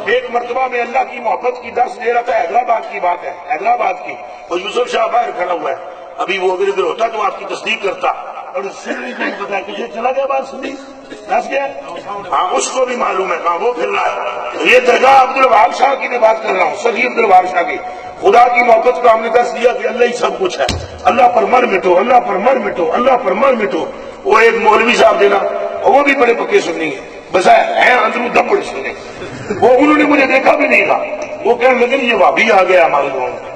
ایک مرتبہ میں اللہ کی محبت کی درس دے رہا تھا، حیدرآباد کی بات ہے، حیدرآباد کی، اور یوسف شاہ باہر کھڑا ہوا ہے، ابھی وہ اگر ادھر ہوتا تو آپ کی تصدیق کرتا، اور سن نہیں کو پتا ہے کسی چلا گیا بات سنی دس گیا، ہاں اس کو بھی معلوم ہے کہاں وہ پھر رہا ہے۔ یہ درگاہ عبدالوہاب شاہ کی میں بات کر رہا ہوں، سخی عبدالوہاب شاہ کی۔ خدا کی محبت کو ہم نے دس دیا کہ اللہ ہی سب کچھ ہے، اللہ پر مر مٹو، اللہ پر مر مٹو، اللہ پر مر مٹو۔ وہ ایک مولوی صاحب دینا، وہ بھی بڑے پکے سننی ہے، بس ہے اندروں دبڑ سننے، وہ انہوں نے مجھے دیکھا بھی نہیں تھا، وہ کہنے لگے یہ وہابی آ گیا ہمارے گاؤں میں،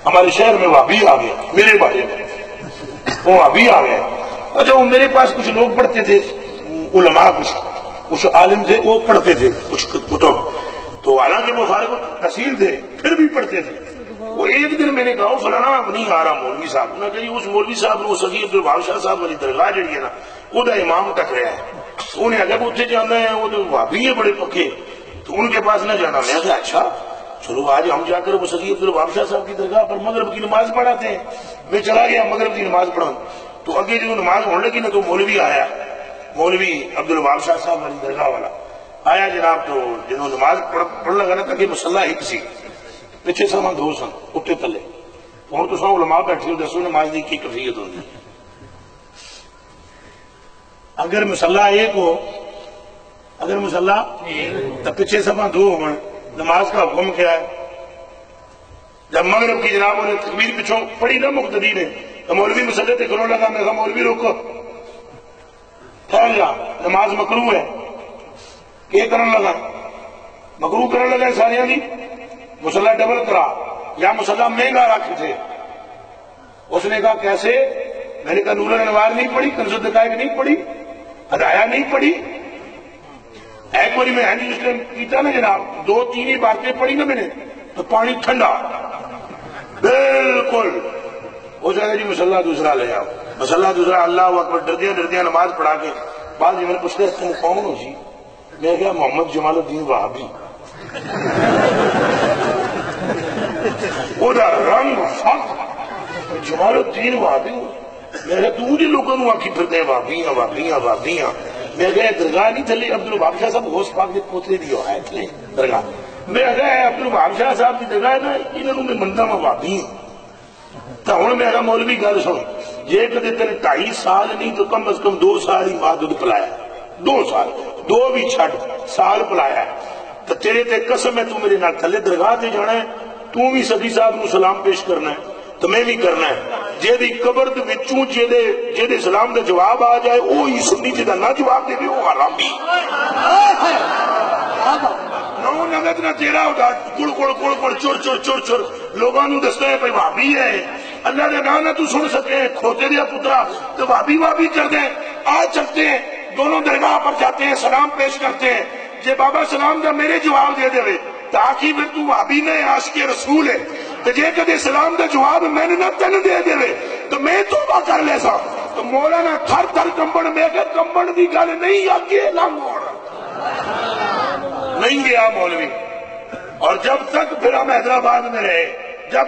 ہمارے شہر میں وہابی آ گیا، میرے بارے میں وہ وہابی آ گیا۔ اچھا وہ میرے پاس کچھ لوگ پڑھتے تھے، علماء کچھ عالم تھے، وہ پڑھتے تھے کچھ کتب، تو حالانکہ وہ فارغ التحصیل تھے پھر بھی پڑھتے تھے۔ وہ ایک دن میں نے کہا فلانا اب نہیں آ رہا مولوی صاحب، انہوں نے کہا اس مولوی صاحب نے وہ سخی عبدالوہاب شاہ صاحب والی درگاہ جڑی ہے نا وہ امام تک رہا ہے، انہیں اگر اتنے جانا ہے وہ تو وہابی ہے بڑے پکے، تو ان کے پاس نہ جانا۔ میں کہا اچھا چلو آج ہم جا کر وہ سخی عبدالوہاب شاہ صاحب کی درگاہ پر مغرب کی نماز پڑھاتے ہیں۔ میں چلا گیا مغرب کی نماز پڑھاؤں، تو اگے جو نماز ہونے لگی نا تو مولوی آیا، مولوی عبدالوہاب شاہ صاحب والی درگاہ والا آیا جناب، تو جنہوں نماز پڑھ لگا نا تاکہ مسلح ایک سی پیچھے سامان دو سن اٹھے تلے، ہوں تو سو علماء بیٹھے ہو دسو نماز دی کی کیفیت ہوتی ہے۔ اگر مسلح ایک ہو، اگر مسلح تو پیچھے سامان دو ہو، نماز کا حکم کیا ہے؟ جب مغرب کی جناب انہیں تکبیر پچھوں پڑی نا مقتدی نے، تو مولوی مسلح تے کرنے لگا، میں کہا مولوی روکو ٹھہر جا، نماز مکروہ ہے۔ کہ کرنے لگا مکروہ کرنے لگا ساریاں دی، مسلح ڈبل کرا یا مسلح مہنگا رکھ تھے۔ اس نے کہا کیسے؟ میں نے کہا نور الانوار نہیں پڑھی، کنز الدقائق نہیں پڑھی، ہدایہ نہیں پڑھی، ایک باری میں ہینڈ اسٹینڈ کیتا نا جناب، دو تین ہی باتیں پڑھی نا میں نے تو پانی ٹھنڈا بالکل ہو جائے گا جی مسلح دوسرا لے آؤ، مسلح دوسرا اللہ اکبر ڈردیاں ڈردیاں نماز پڑھا کے بعد جی میں نے پوچھتے تم کون ہو جی؟ میں کہا محمد جمال الدین وہابی۔ وہ رنگ فخر جمال الدین وہابی، میں کہا تو مجھے لوگوں نے آنکھی پھرتے ہیں وہابیاں وہابیاں وہابیاں۔ میں کہا درگاہ نہیں چلے عبدالوہاب شاہ صاحب غوث پاک کے پوترے دی ہے اتنے درگاہ، میں کہا عبدالوہاب شاہ صاحب کی درگاہ نا انہوں نے منتا میں وہابی ہوں۔ تو ہوں میں کہا مولوی گل سن، جے کدے تیرے 2.5 سال نہیں تو کم از کم 2 سال ہی ماں دودھ پلایا، 2 سال، 2 بھی چھٹ سال پلایا، تو تیرے تے قسم ہے تو میرے نال تھلے درگاہ تے جانا ہے، تو بھی سخی صاحب نو سلام پیش کرنا ہے تو میں بھی کرنا ہے۔ جے دی قبر دے وچوں جے دے سلام دا جواب آ جائے او ہی سنی، جے دا نہ جواب دے وہ حرامی۔ نو نگت نہ تیرا ہوتا کڑ کڑ کڑ کڑ چور چور چور چور لوگاں نو دستا ہے بھائی وہابی ہے، اللہ دے نام نہ تو سن سکے کھوتے دیا پترا تو وہابی وہابی کر دیں۔ آج چلتے ہیں دونوں درگاہ پر جاتے ہیں، سلام پیش کرتے ہیں، جے بابا سلام دا میرے جواب دے دے تاکہ میں تو وہابی نے عاشق رسول ہے، تو جے کدے سلام دا جواب میں نے نہ تن دے دے تو میں توبہ کر لے سا۔ تو مولانا تھر تھر کمبن، میں کہ کمبن دی گل نہیں آگے نہ موڑ نہیں گیا مولوی۔ اور جب تک پھر ہم حیدرآباد میں رہے، جب